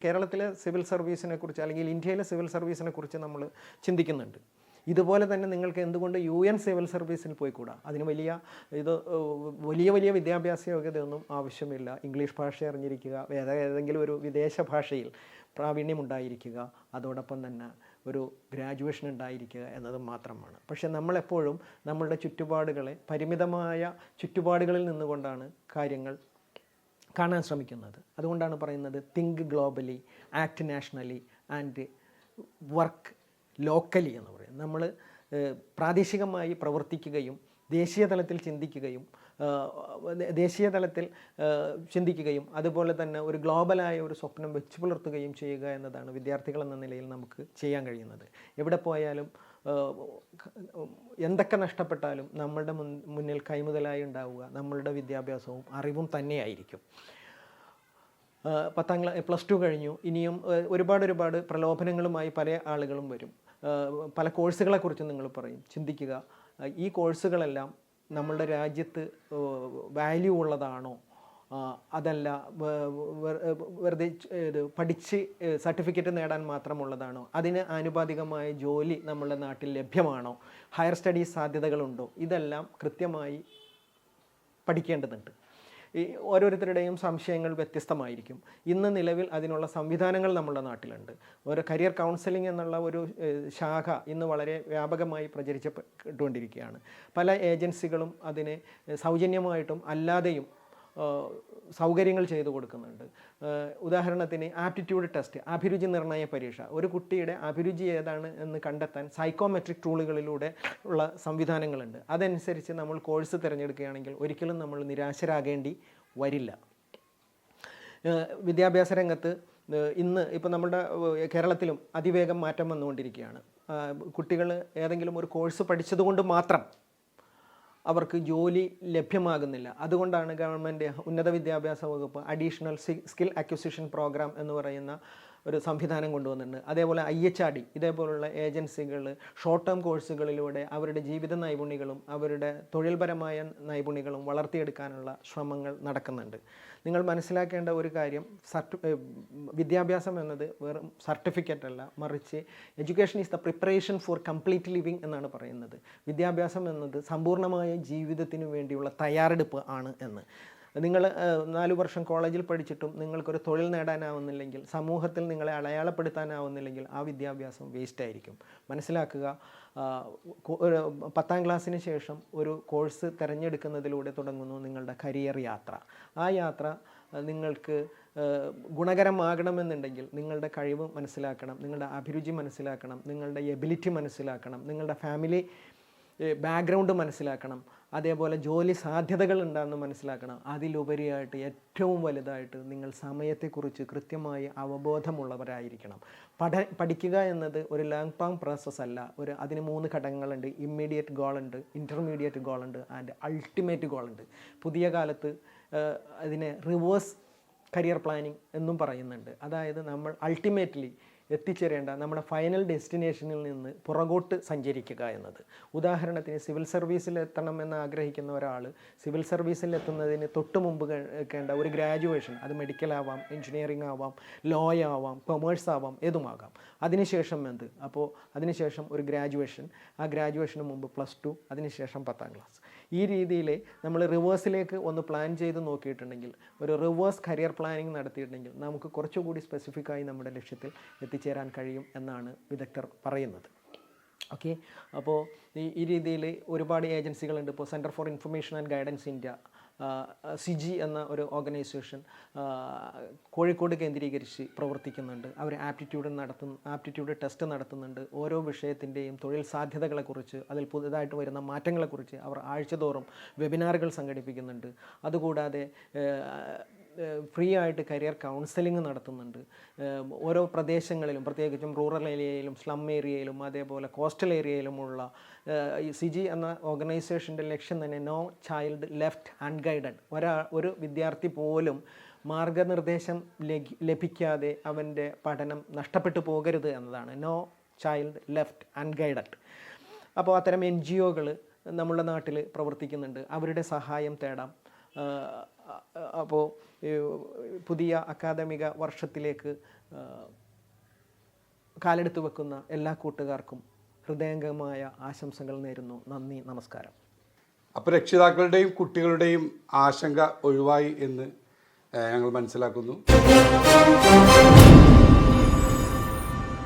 കേരളത്തിലെ സിവിൽ സർവീസിനെ കുറിച്ച് അല്ലെങ്കിൽ ഇന്ത്യയിലെ സിവിൽ സർവീസിനെ കുറിച്ച് നമ്മൾ ചിന്തിക്കുന്നുണ്ട്. ഇതുപോലെ തന്നെ നിങ്ങൾക്ക് എന്തുകൊണ്ട് UN സിവിൽ സർവീസിൽ പോയിക്കൂടാ? അതിന് വലിയ വിദ്യാഭ്യാസ യോഗ്യതയൊന്നും ആവശ്യമില്ല. ഇംഗ്ലീഷ് ഭാഷ അറിഞ്ഞിരിക്കുക, ഏതെങ്കിലും ഒരു വിദേശ ഭാഷയിൽ പ്രാവീണ്യമുണ്ടായിരിക്കുക, അതോടൊപ്പം തന്നെ ഒരു ഗ്രാജുവേഷൻ ഉണ്ടായിരിക്കുക എന്നത് മാത്രമാണ്. പക്ഷേ നമ്മളെപ്പോഴും നമ്മളുടെ ചുറ്റുപാടുകളെ, പരിമിതമായ ചുറ്റുപാടുകളിൽ നിന്നുകൊണ്ടാണ് കാര്യങ്ങൾ കാണാൻ ശ്രമിക്കുന്നത്. അതുകൊണ്ടാണ് പറയുന്നത് think globally, act nationally and work locally എന്ന് പറയും. നമ്മൾ പ്രാദേശികമായി പ്രവർത്തിക്കുകയും ദേശീയ തലത്തിൽ ചിന്തിക്കുകയും അതുപോലെ തന്നെ ഒരു ഗ്ലോബലായ ഒരു സ്വപ്നം വെച്ച് പുലർത്തുകയും ചെയ്യുക എന്നതാണ് വിദ്യാർത്ഥികൾ എന്ന നിലയിൽ നമുക്ക് ചെയ്യാൻ കഴിയുന്നത്. എവിടെ പോയാലും എന്തൊക്കെ നഷ്ടപ്പെട്ടാലും നമ്മളുടെ മുന്നിൽ കൈമുതലായി ഉണ്ടാവുക നമ്മളുടെ വിദ്യാഭ്യാസവും അറിവും തന്നെയായിരിക്കും. പ്ലസ് ടു കഴിഞ്ഞു, ഇനിയും ഒരുപാട് പ്രലോഭനങ്ങളുമായി പല ആളുകളും വരും. പല കോഴ്സുകളെക്കുറിച്ച് നിങ്ങൾ പറയും. ചിന്തിക്കുക, ഈ കോഴ്സുകളെല്ലാം നമ്മളുടെ രാജ്യത്ത് വാല്യൂ ഉള്ളതാണോ, അതല്ല വെറുതെ പഠിച്ച് സർട്ടിഫിക്കറ്റ് നേടാൻ മാത്രമുള്ളതാണോ, അതിന് ആനുപാതികമായ ജോലി നമ്മളുടെ നാട്ടിൽ ലഭ്യമാണോ, ഹയർ സ്റ്റഡീസ് സാധ്യതകളുണ്ടോ, ഇതെല്ലാം കൃത്യമായി പഠിക്കേണ്ടതുണ്ട്. ഈ ഓരോരുത്തരുടെയും സംശയങ്ങൾ വ്യത്യസ്തമായിരിക്കും. ഇന്ന് നിലവിൽ അതിനുള്ള സംവിധാനങ്ങൾ നമ്മുടെ നാട്ടിലുണ്ട്. ഒരു കരിയർ കൗൺസിലിംഗ് എന്നുള്ള ഒരു ശാഖ ഇന്ന് വളരെ വ്യാപകമായി പ്രചരിച്ചുകൊണ്ടിരിക്കുകയാണ്. പല ഏജൻസികളും അതിനെ സൗജന്യമായിട്ടും അല്ലാതെയും സൗകര്യങ്ങൾ ചെയ്തു കൊടുക്കുന്നുണ്ട്. ഉദാഹരണത്തിന് ആപ്റ്റിറ്റ്യൂഡ് ടെസ്റ്റ്, അഭിരുചി നിർണയ പരീക്ഷ. ഒരു കുട്ടിയുടെ അഭിരുചി ഏതാണ് എന്ന് കണ്ടെത്താൻ സൈക്കോമെട്രിക് ടൂളുകളിലൂടെ ഉള്ള സംവിധാനങ്ങളുണ്ട്. അതനുസരിച്ച് നമ്മൾ കോഴ്സ് തിരഞ്ഞെടുക്കുകയാണെങ്കിൽ ഒരിക്കലും നമ്മൾ നിരാശരാകേണ്ടി വരില്ല. വിദ്യാഭ്യാസ രംഗത്ത് ഇന്ന് ഇപ്പോൾ നമ്മുടെ കേരളത്തിലും അതിവേഗം മാറ്റം വന്നുകൊണ്ടിരിക്കുകയാണ്. കുട്ടികൾ ഏതെങ്കിലും ഒരു കോഴ്സ് പഠിച്ചതുകൊണ്ട് മാത്രം അവർക്ക് ജോലി ലഭ്യമാകുന്നില്ല. അതുകൊണ്ടാണ് ഗവൺമെൻറ് ഉന്നത വിദ്യാഭ്യാസ വകുപ്പ് അഡീഷണൽ സ്കിൽ അക്വിസിഷൻ പ്രോഗ്രാം എന്ന് പറയുന്ന ഒരു സംവിധാനം കൊണ്ടുവന്നിട്ടുണ്ട്. അതേപോലെ IHRD ഇതേപോലുള്ള ഏജൻസികൾ ഷോർട്ട് ടേം കോഴ്സുകളിലൂടെ അവരുടെ ജീവിത നൈപുണ്യങ്ങളും അവരുടെ തൊഴിൽപരമായ നൈപുണ്യങ്ങളും വളർത്തിയെടുക്കാനുള്ള ശ്രമങ്ങൾ നടക്കുന്നുണ്ട്. നിങ്ങൾ മനസ്സിലാക്കേണ്ട ഒരു കാര്യം, വിദ്യാഭ്യാസം എന്നത് വെറും സർട്ടിഫിക്കറ്റ് അല്ല, മറിച്ച് education is the preparation for complete living എന്നാണ് പറയുന്നത്. വിദ്യാഭ്യാസം എന്നത് സമ്പൂർണ്ണമായ ജീവിതത്തിനു വേണ്ടിയുള്ള തയ്യാറെടുപ്പ് ആണ് എന്ന്. നിങ്ങൾ 4 വർഷം കോളേജിൽ പഠിച്ചിട്ടും നിങ്ങൾക്കൊരു തൊഴിൽ നേടാനാവുന്നില്ലെങ്കിൽ, സമൂഹത്തിൽ നിങ്ങളെ അടയാളപ്പെടുത്താനാവുന്നില്ലെങ്കിൽ ആ വിദ്യാഭ്യാസം വേസ്റ്റ് ആയിരിക്കും. മനസ്സിലാക്കുക, 10ാം ക്ലാസ്സിന് ശേഷം ഒരു കോഴ്സ് തിരഞ്ഞെടുക്കുന്നതിലൂടെ തുടങ്ങുന്നു നിങ്ങളുടെ കരിയർ യാത്ര. ആ യാത്ര നിങ്ങൾക്ക് ഗുണകരമാകണമെന്നുണ്ടെങ്കിൽ നിങ്ങളുടെ കഴിവ് മനസ്സിലാക്കണം, നിങ്ങളുടെ അഭിരുചി മനസ്സിലാക്കണം, നിങ്ങളുടെ എബിലിറ്റി മനസ്സിലാക്കണം, നിങ്ങളുടെ ഫാമിലി ബാക്ക്ഗ്രൗണ്ട് മനസ്സിലാക്കണം, അതേപോലെ ജോലി സാധ്യതകൾ ഉണ്ടെന്ന് മനസ്സിലാക്കണം. അതിലുപരിയായിട്ട് ഏറ്റവും വലുതായിട്ട് നിങ്ങൾ സമയത്തെക്കുറിച്ച് കൃത്യമായി അവബോധമുള്ളവരായിരിക്കണം. പഠിക്കുക എന്നത് ഒരു ലോങ് ടേം പ്രോസസ്സ് അല്ല. അതിന് 3 ഘടകങ്ങളുണ്ട്. ഇമ്മീഡിയറ്റ് ഗോളുണ്ട്, ഇൻ്റർമീഡിയറ്റ് ഗോളുണ്ട് ആൻഡ് അൾട്ടിമേറ്റ് ഗോളുണ്ട്. പുതിയ കാലത്ത് അതിനെ റിവേഴ്സ് കരിയർ പ്ലാനിങ് എന്നും പറയുന്നുണ്ട്. അതായത് നമ്മൾ അൾട്ടിമേറ്റ്ലി എത്തിച്ചേരേണ്ട നമ്മുടെ ഫൈനൽ ഡെസ്റ്റിനേഷനിൽ നിന്ന് പുറകോട്ട് സഞ്ചരിക്കുക എന്നത്. ഉദാഹരണത്തിന് സിവിൽ സർവീസിൽ എത്തണമെന്ന് ആഗ്രഹിക്കുന്ന ഒരാൾ സിവിൽ സർവീസിൽ എത്തുന്നതിന് തൊട്ട് മുമ്പ് കേൾക്കേണ്ട ഒരു ഗ്രാജുവേഷൻ, അത് മെഡിക്കൽ ആവാം, എഞ്ചിനീയറിംഗ് ആവാം, ലോ ആവാം, കൊമേഴ്സ് ആവാം, ഏതുമാകാം. അതിനുശേഷം അതിനുശേഷം ഒരു ഗ്രാജുവേഷൻ, ആ ഗ്രാജുവേഷന് മുമ്പ് +2, അതിനുശേഷം 10ാം ക്ലാസ്. ഈ രീതിയിൽ നമ്മൾ റിവേഴ്സിലേക്ക് ഒന്ന് പ്ലാൻ ചെയ്ത് നോക്കിയിട്ടുണ്ടെങ്കിൽ, ഒരു റിവേഴ്സ് കരിയർ പ്ലാനിങ് നടത്തിയിട്ടുണ്ടെങ്കിൽ നമുക്ക് കുറച്ചുകൂടി സ്പെസിഫിക്കായി നമ്മുടെ ലക്ഷ്യത്തിൽ എത്തിച്ചേരാൻ കഴിയും എന്നാണ് വിദഗ്ധർ പറയുന്നത്. ഓക്കെ, അപ്പോൾ ഈ രീതിയിൽ ഒരുപാട് ഏജൻസികളുണ്ട്. ഇപ്പോൾ centre for information and guidance India, CIGI എന്ന ഒരു ഓർഗനൈസേഷൻ കോഴിക്കോട് കേന്ദ്രീകരിച്ച് പ്രവർത്തിക്കുന്നുണ്ട്. അവർ ആപ്റ്റിറ്റ്യൂഡ് ടെസ്റ്റ് നടത്തുന്നുണ്ട്. ഓരോ വിഷയത്തിൻ്റെയും തൊഴിൽ സാധ്യതകളെക്കുറിച്ച്, അതിൽ പുതുതായിട്ട് വരുന്ന മാറ്റങ്ങളെക്കുറിച്ച് അവർ ആഴ്ചതോറും വെബിനാറുകൾ സംഘടിപ്പിക്കുന്നുണ്ട്. അതുകൂടാതെ ഫ്രീ ആയിട്ട് കരിയർ കൗൺസിലിംഗ് നടത്തുന്നുണ്ട്. ഓരോ പ്രദേശങ്ങളിലും, പ്രത്യേകിച്ചും റൂറൽ ഏരിയയിലും സ്ലം ഏരിയയിലും അതേപോലെ കോസ്റ്റൽ ഏരിയയിലുമുള്ള CIGI എന്ന ഓർഗനൈസേഷൻ്റെ ലക്ഷ്യം തന്നെ നോ ചൈൽഡ് ലെഫ്റ്റ് അൺഗൈഡഡ്. ഒരു വിദ്യാർത്ഥി പോലും മാർഗനിർദ്ദേശം ലഭിക്കാതെ അവൻ്റെ പഠനം നഷ്ടപ്പെട്ടു പോകരുത് എന്നതാണ്. No child left unguided. അപ്പോൾ അത്തരം NGOകൾ നമ്മുടെ നാട്ടിൽ പ്രവർത്തിക്കുന്നുണ്ട്. അവരുടെ സഹായം തേടാം. അപ്പോൾ പുതിയ അക്കാദമിക വർഷത്തിലേക്ക് കാലെടുത്ത് വെക്കുന്ന എല്ലാ കൂട്ടുകാർക്കും ഹൃദയംഗമായ ആശംസകൾ നേരുന്നു. നന്ദി, നമസ്കാരം. അപ്പോൾ രക്ഷിതാക്കളുടെയും കുട്ടികളുടെയും ആശങ്ക ഒഴിവായി എന്ന് ഞങ്ങൾ മനസ്സിലാക്കുന്നു.